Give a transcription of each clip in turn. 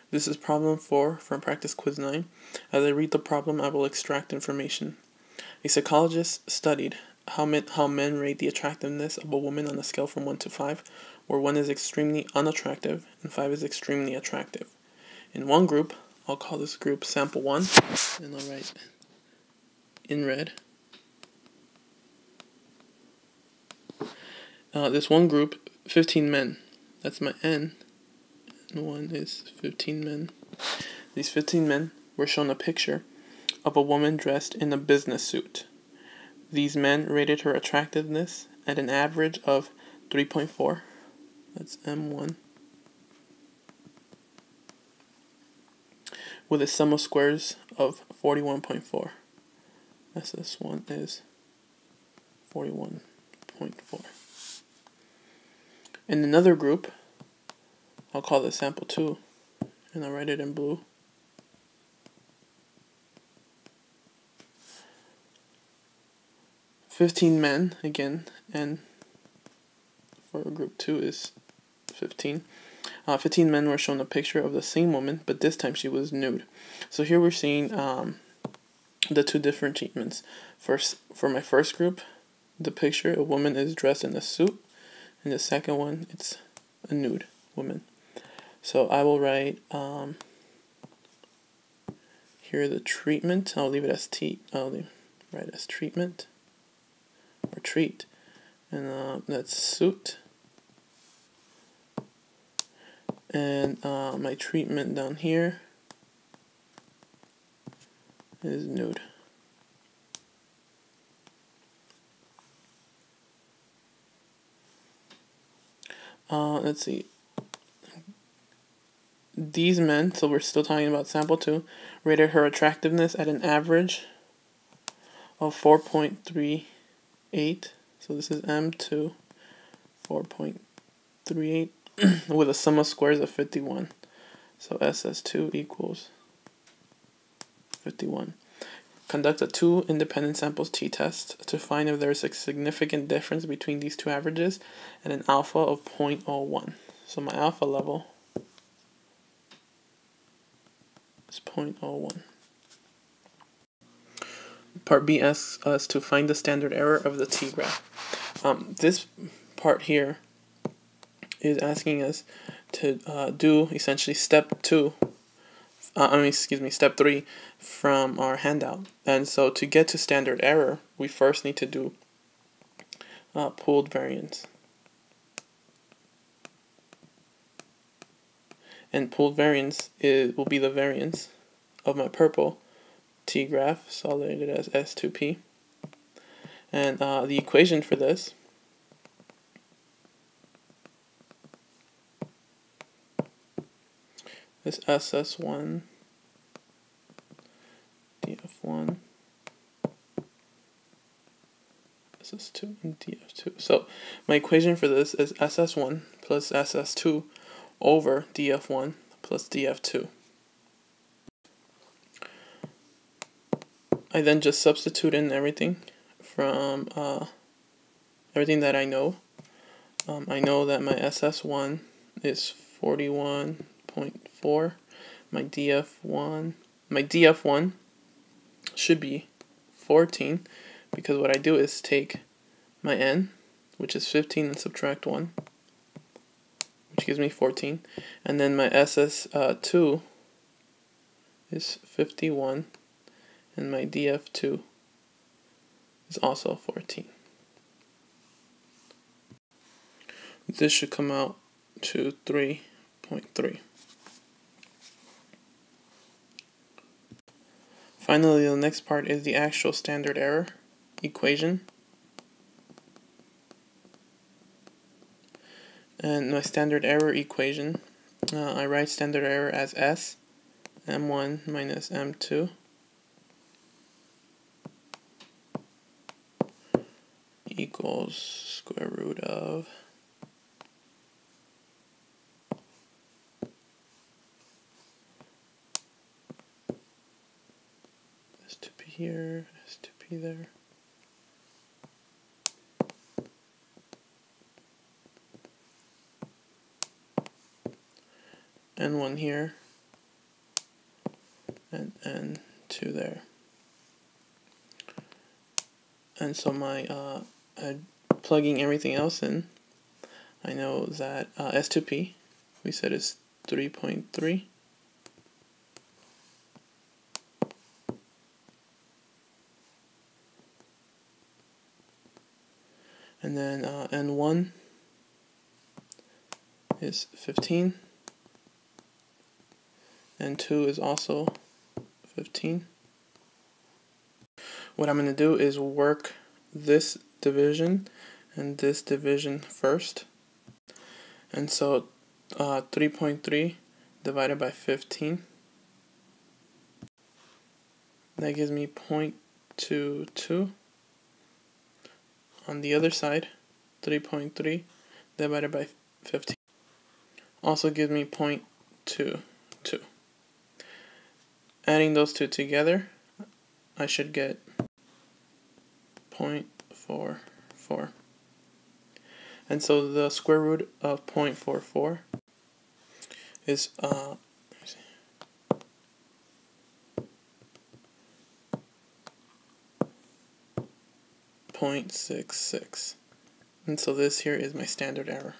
This is problem 4 from practice quiz 9. As I read the problem, I will extract information. A psychologist studied how men rate the attractiveness of a woman on a scale from 1 to 5, where 1 is extremely unattractive and 5 is extremely attractive. In one group, I'll call this group sample 1, and I'll write in red. This one group, 15 men. That's my N. And 1 is 15 men. These 15 men were shown a picture of a woman dressed in a business suit. These men rated her attractiveness at an average of 3.4. That's M1. With a sum of squares of 41.4. SS1 is 41.4. In another group, I'll call this sample 2, and I'll write it in blue. "15 men," again, and for group 2 is 15. 15 men were shown a picture of the same woman, but this time she was nude. So here we're seeing the two different treatments. First, for my first group, the picture, a woman is dressed in a suit, and the second one, it's a nude woman. So I will write here the treatment. I'll leave it as write as treatment or treat, and that's suit. And my treatment down here is nude. Let's see. These men, so we're still talking about sample 2, rated her attractiveness at an average of 4.38. So this is M2, 4.38, with a sum of squares of 51. So SS2 equals 51. Conduct a 2 independent samples t-test to find if there is a significant difference between these two averages and an alpha of 0.01. So my alpha level is 0.01. Part B asks us to find the standard error of the t-graph. This part here is asking us to do essentially step 3 from our handout. And so to get to standard error, we first need to do pooled variance. And pooled variance will be the variance of my purple t-graph, so I'll write it as S2P. And the equation for this is SS1 DF1 SS2 and DF2. So my equation for this is SS1 plus SS2 over DF1 plus DF2. I then just substitute in everything from everything that I know. I know that my SS1 is 41.4. My DF1 should be 14, because what I do is take my N, which is 15, and subtract 1, which gives me 14, and then my SS2 is 51, and my DF2 is also 14. This should come out to 3.3. Finally, the next part is the actual standard error equation. And my standard error equation, I write standard error as S, M1 minus M2 equals square root of S2P here, S2P there. N1 here, and N2 there. And so my plugging everything else in, I know that S2P, we said is 3.3. And then N1 is 15. N2 is also 15. What I'm going to do is work this division and this division first. And so 3.3 divided by 15, that gives me 0.22. On the other side, 3.3 divided by 15 also gives me 0.22. Adding those two together, I should get 0.44. And so the square root of 0.44 is 0.66. And so this here is my standard error.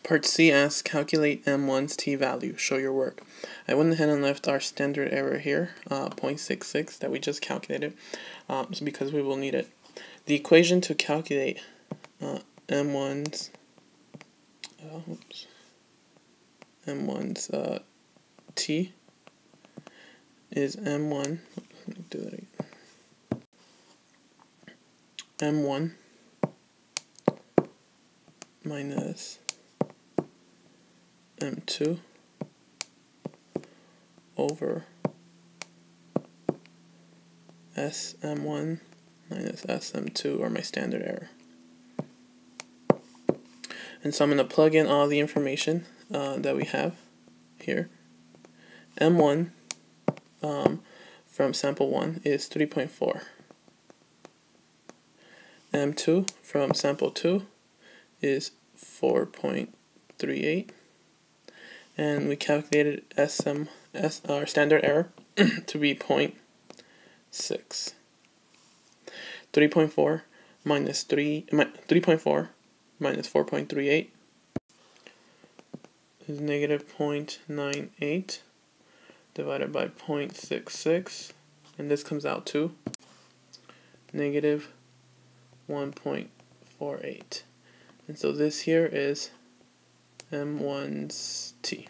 Part C asks, calculate M1's t-value. Show your work. I went ahead and left our standard error here, 0.66, that we just calculated, because we will need it. The equation to calculate M1's t is M1. Let me do that again. M1 minus M2 over SM1 minus SM2, or my standard error. And so I'm going to plug in all the information that we have here. M1 from sample 1 is 3.4. M2 from sample 2 is 4.38. And we calculated our standard error to be 0.6. 3.4 minus 3.4 minus 4.38 is negative 0.98 divided by 0.66, and this comes out to negative 1.48. And so this here is M1's t.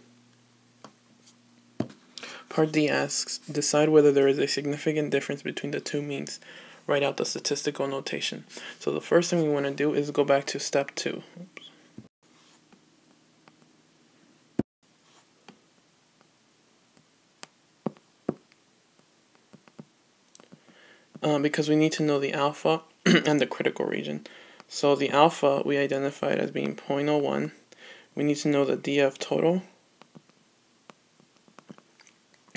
Part D asks, decide whether there is a significant difference between the two means. Write out the statistical notation. So the first thing we want to do is go back to step 2. Because we need to know the alpha and the critical region. So the alpha we identified as being 0.01. We need to know the DF total.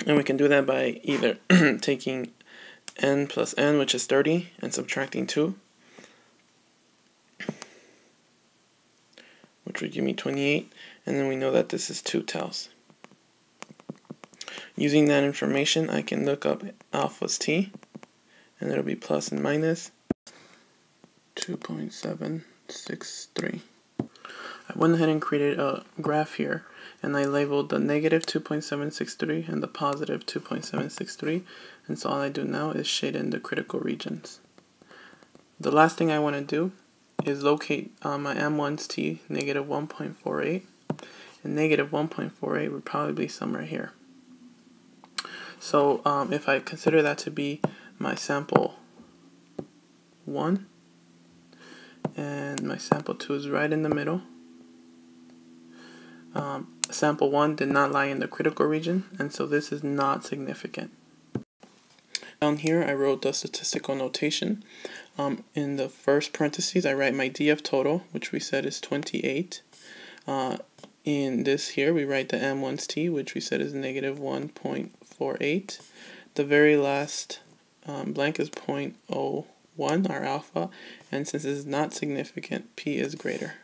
And we can do that by either taking n plus n, which is 30, and subtracting 2, which would give me 28, and then we know that this is 2 tels. Using that information, I can look up alpha's t, and it'll be plus and minus 2.763. I went ahead and created a graph here, and I labeled the negative 2.763 and the positive 2.763, and so all I do now is shade in the critical regions. The last thing I want to do is locate my M1's t, negative 1.48, and negative 1.48 would probably be somewhere here. So if I consider that to be my sample 1, and my sample 2 is right in the middle, sample 1 did not lie in the critical region, and so this is not significant. Down here I wrote the statistical notation. In the first parentheses I write my DF total, which we said is 28. In this here we write the M1's t, which we said is negative 1.48. The very last blank is 0.01, our alpha, and since this is not significant, p is greater.